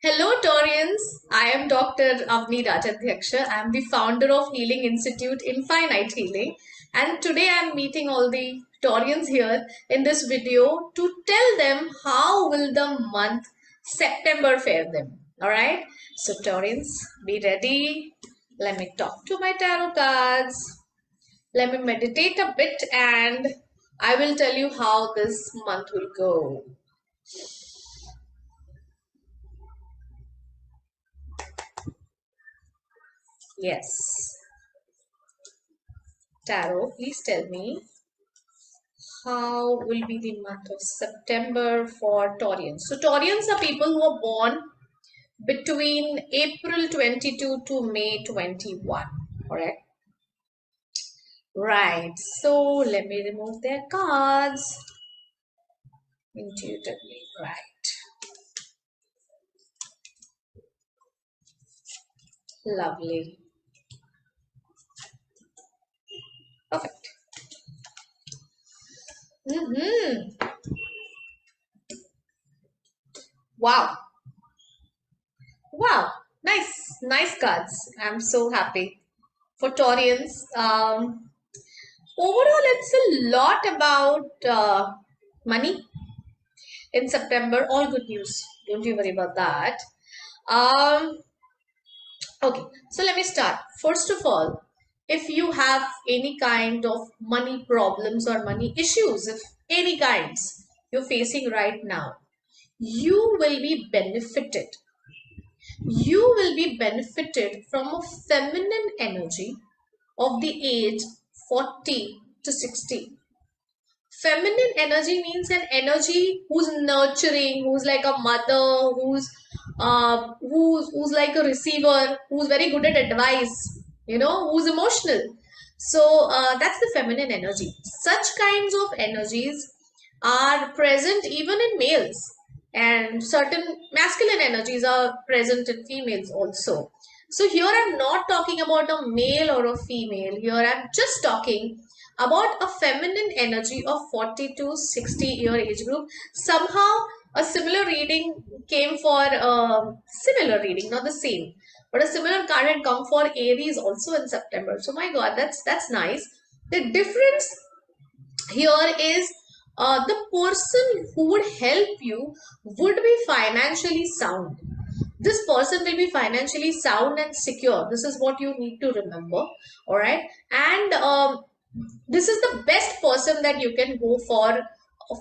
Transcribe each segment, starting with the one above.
Hello, Taurians. I am Dr. Avanii Rajadhyaksha. I am the founder of Healing Institute Infinite Healing. And today I am meeting all the Taurians here in this video to tell them how will the month September fare them. Alright? So Taurians, be ready. Let me talk to my tarot cards. Let me meditate a bit and I will tell you how this month will go. Yes. Tarot, please tell me how will be the month of September for Taurians. So Taurians are people who are born between April 22 to May 21. Correct? Right. So let me remove their cards intuitively. Right. Lovely. Perfect. Wow. Wow. Nice cards. I'm so happy. For Taurians, overall, it's a lot about money in September. All good news. Don't you worry about that. Um, okay, so let me start. First of all, if you have any kind of money problems or money issues, if any kinds you're facing right now, you will be benefited. You will be benefited from a feminine energy of the age 40 to 60. Feminine energy means an energy who's nurturing, who's like a mother, who's like a receiver, who's very good at advice, who's emotional. So that's the feminine energy. Such kinds of energies are present even in males, and certain masculine energies are present in females also. So here I'm not talking about a male or a female. Here I'm just talking about a feminine energy of 40 to 60 year age group. Somehow a similar reading came for similar reading, not the same, but a similar card had come for Aries also in September. So my God, that's nice. The difference here is the person who would help you would be financially sound. This person will be financially sound and secure. This is what you need to remember. All right. And this is the best person that you can go for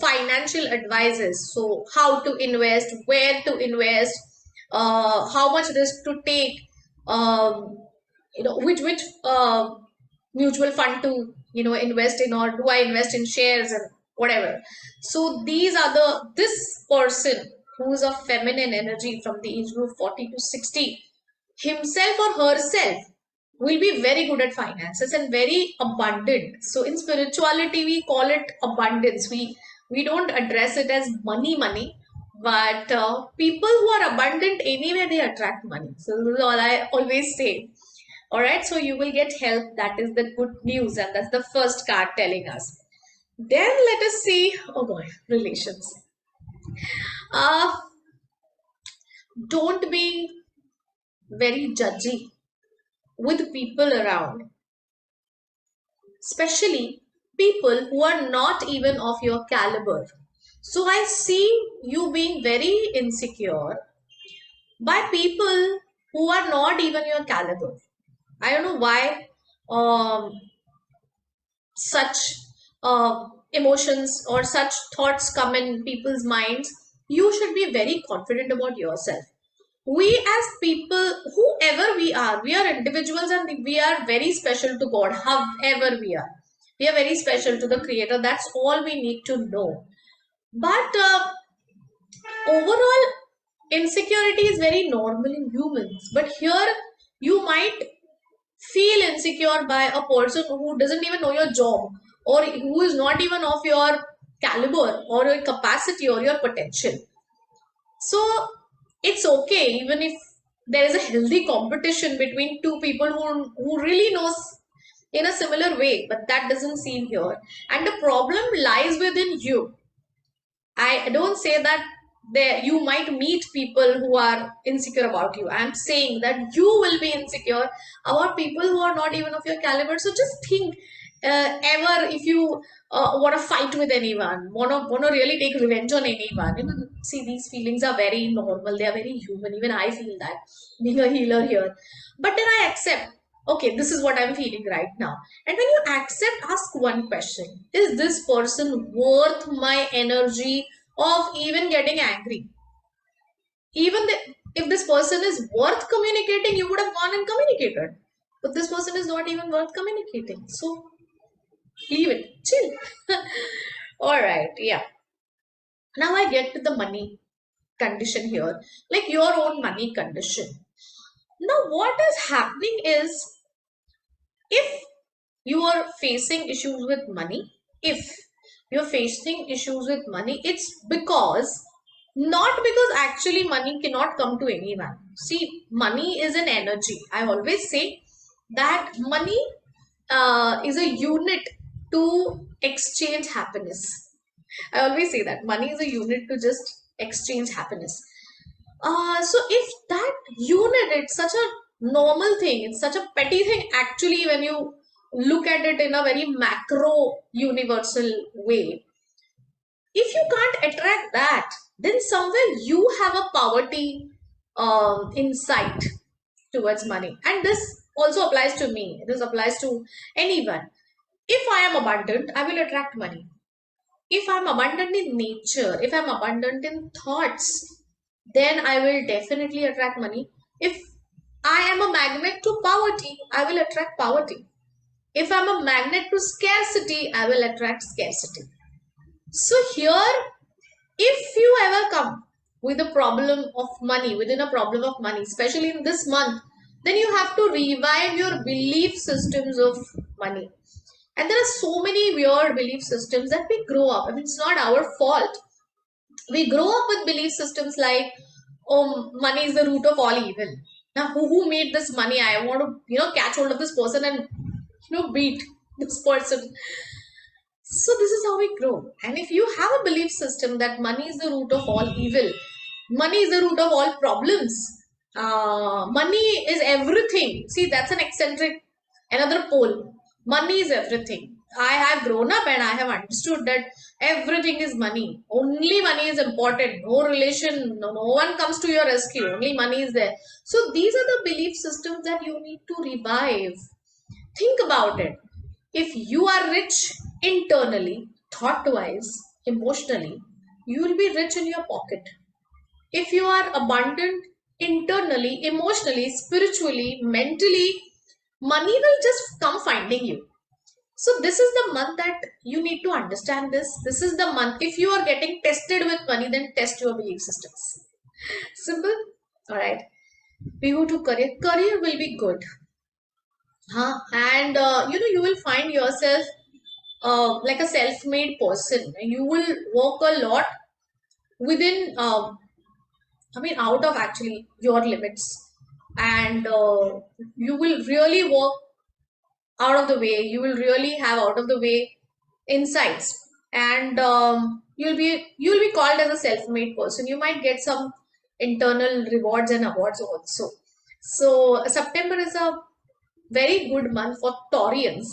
financial advices. So how to invest, where to invest, how much risk to take, which mutual fund to invest in, or do I invest in shares and whatever. So these are this person who's a feminine energy from the age group 40 to 60, himself or herself will be very good at finances and very abundant. So in spirituality we call it abundance. We don't address it as money, but people who are abundant anyway, they attract money. So this is all I always say. All right, so you will get help. That is the good news, and that's the first card telling us. Then let us see. Oh boy, relations. Uh, don't be very judgy with people around, especially people who are not even of your caliber. So I see you being very insecure by people who are not even your caliber. I don't know why such emotions or such thoughts come in people's minds. You should be very confident about yourself. We as people, whoever we are individuals, and we are very special to God. However we are very special to the Creator. That's all we need to know. But overall, insecurity is very normal in humans. But here you might feel insecure by a person who doesn't even know your job, or who is not even of your caliber or your capacity or your potential. So it's okay even if there is a healthy competition between two people who really knows in a similar way, but that doesn't seem here. And the problem lies within you. I don't say that there you might meet people who are insecure about you. I'm saying that you will be insecure about people who are not even of your caliber. So just think, ever if you want to fight with anyone, want to really take revenge on anyone, see, these feelings are very normal, they are very human. Even I feel that, being a healer here. But then I accept, okay, this is what I'm feeling right now. And when you accept, ask one question: is this person worth my energy of even getting angry? Even if this person is worth communicating, you would have gone and communicated. But this person is not even worth communicating. So leave it, chill. All right, yeah. Now I get to the money condition here, like your own money condition. Now, what is happening is, if you are facing issues with money, if you're facing issues with money, it's because, not because actually money cannot come to anyone. See, money is an energy. I always say that money is a unit to exchange happiness. I always say that money is a unit to just exchange happiness. So if that unit, it's such a normal thing, it's such a petty thing actually when you look at it in a very macro universal way. If you can't attract that, then somewhere you have a poverty insight towards money. And this also applies to me. This applies to anyone. If I am abundant, I will attract money. If I'm abundant in nature, if I'm abundant in thoughts, then I will definitely attract money. If I am a magnet to poverty, I will attract poverty. If I'm a magnet to scarcity, I will attract scarcity. So here, if you ever come with a problem of money, within a problem of money, especially in this month, then you have to revive your belief systems of money. And there are so many weird belief systems that we grow up. I mean, it's not our fault. We grow up with belief systems like, oh, money is the root of all evil. Now, who made this money? I want to, catch hold of this person and, beat this person. So this is how we grow. And if you have a belief system that money is the root of all evil, money is the root of all problems, money is everything. See, that's an eccentric, another pole. Money is everything. I have grown up and I have understood that everything is money. Only money is important. No relation, no one comes to your rescue. Only money is there. So these are the belief systems that you need to revive. Think about it. If you are rich internally, thought wise, emotionally, you will be rich in your pocket. If you are abundant internally, emotionally, spiritually, mentally, money will just come finding you. So this is the month that you need to understand this. This is the month. If you are getting tested with money, then test your belief systems. Simple. All right. We go to career. Career will be good. Huh? And you will find yourself like a self-made person. You will work a lot within, out of actually your limits, and you will really work out of the way. You will really have out of the way insights, and you'll be called as a self-made person. You might get some internal rewards and awards also. So September is a very good month for Taurians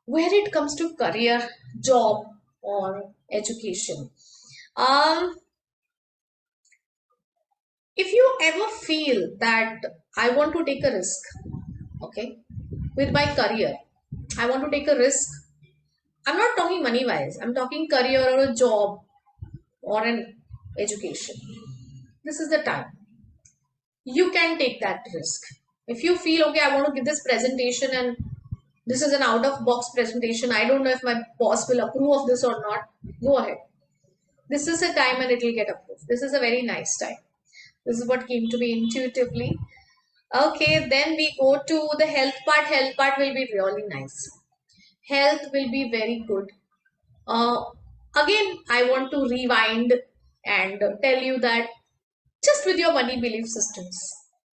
where it comes to career, job, or education. Um, if you ever feel that I want to take a risk, okay, with my career, I want to take a risk. I'm not talking money wise, I'm talking career or a job or an education. This is the time. You can take that risk. If you feel, okay, I want to give this presentation and this is an out of box presentation, I don't know if my boss will approve of this or not, go ahead. This is a time and it will get approved. This is a very nice time. This is what came to me intuitively. Okay, then we go to the health part. Health part will be really nice. Health will be very good. Uh, Again, I want to rewind and tell you that just with your money belief systems,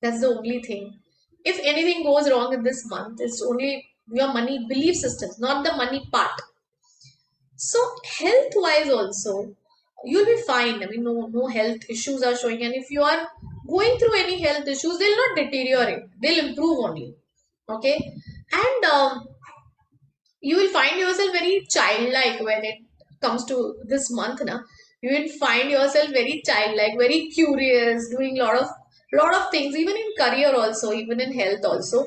that's the only thing. If anything goes wrong in this month, it's only your money belief systems, not the money part. So health wise also, you'll be fine. I mean, no health issues are showing, and if you are going through any health issues, they'll not deteriorate, they'll improve only. Okay. And you will find yourself very childlike when it comes to this month now. You will find yourself very childlike, very curious, doing lot of things, even in career also, even in health also.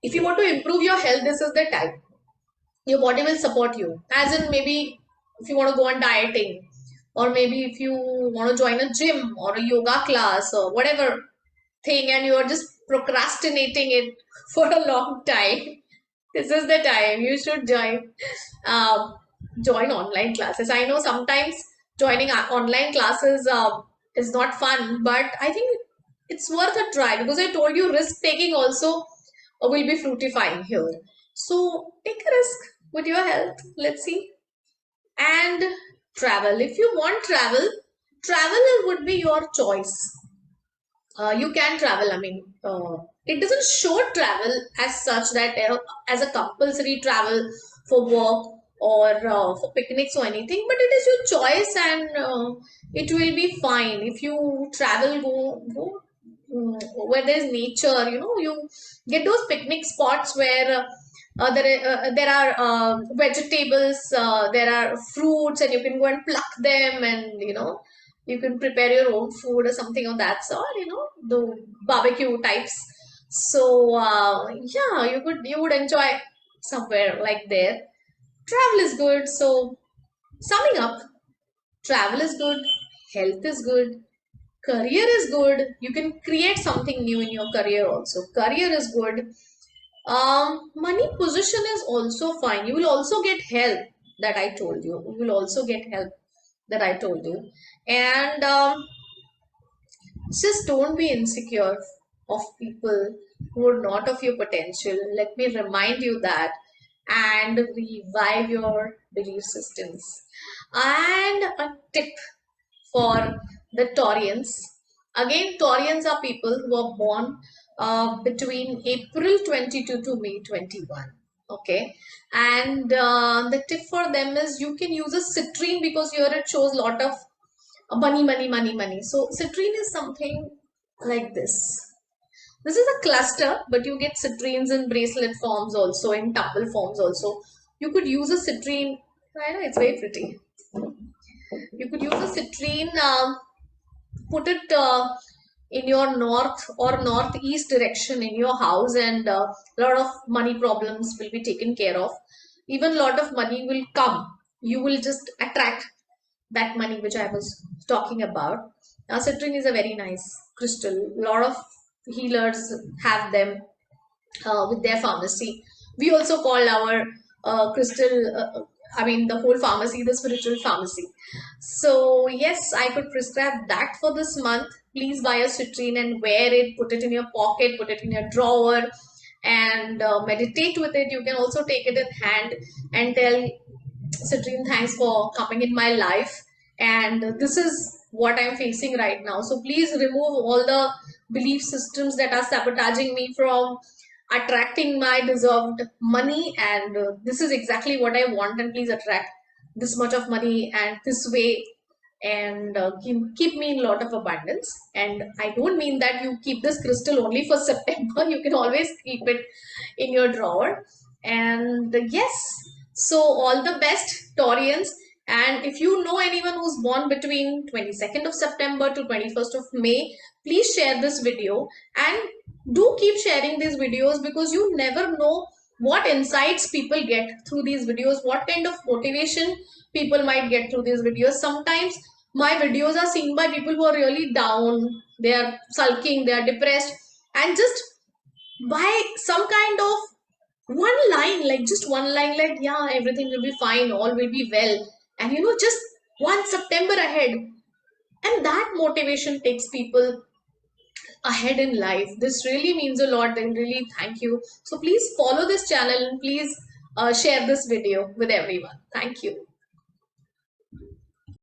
If you want to improve your health, this is the time. Your body will support you, as in maybe if you want to go on dieting, or maybe if you want to join a gym or a yoga class or whatever thing, and you are just procrastinating it for a long time, this is the time you should um, join online classes. I know sometimes joining online classes is not fun, but I think it's worth a try, because I told you risk taking also will be fructifying here. So take a risk with your health. Let's see. And travel. If you want travel would be your choice. You can travel. I mean, it doesn't show travel as such that as a compulsory travel for work or for picnics or anything, but it is your choice, and it will be fine if you travel. Go where there is nature. You know, you get those picnic spots where. There are vegetables, there are fruits, and you can go and pluck them, and you can prepare your own food or something of that sort, the barbecue types. So yeah, you would enjoy somewhere like there. Travel is good. So summing up, travel is good, health is good, career is good. You can create something new in your career also. Career is good. Money position is also fine. You will also get help, that I told you. You will also get help, that I told you. And just don't be insecure of people who are not of your potential. Let me remind you that, and revive your belief systems. And a tip for the Taurians. Again, Taurians are people who are born between April 22 to May 21. Okay. And the tip for them is you can use a citrine, because here it shows lot of money, money, money, money. So citrine is something like this. This is a cluster, but you get citrines in bracelet forms also, in tuple forms also. You could use a citrine. I know it's very pretty. You could use a citrine, put it in your north or northeast direction in your house, and a lot of money problems will be taken care of. Even a lot of money will come. You will just attract that money which I was talking about. Now, citrine is a very nice crystal. A lot of healers have them with their pharmacy. We also call our crystal, I mean, the whole pharmacy, the spiritual pharmacy. So, yes, I could prescribe that for this month. Please buy a citrine and wear it, put it in your pocket, put it in your drawer, and meditate with it. You can also take it in hand and tell Citrine, thanks for coming in my life. And this is what I'm facing right now. So please remove all the belief systems that are sabotaging me from attracting my deserved money. And this is exactly what I want. And please attract this much of money and this way. And keep me in a lot of abundance. And I don't mean that you keep this crystal only for September. You can always keep it in your drawer. And yes, so all the best, Taurians. And if you know anyone who's born between 22nd of September to 21st of May, please share this video, and do keep sharing these videos, because you never know what insights people get through these videos, what kind of motivation people might get through these videos. Sometimes my videos are seen by people who are really down, they are sulking, they are depressed, and just by some kind of one line, like just one line, like, yeah, everything will be fine, all will be well, and just one September ahead, and that motivation takes people ahead in life. This really means a lot, and really thank you. So please follow this channel, and please share this video with everyone. Thank you.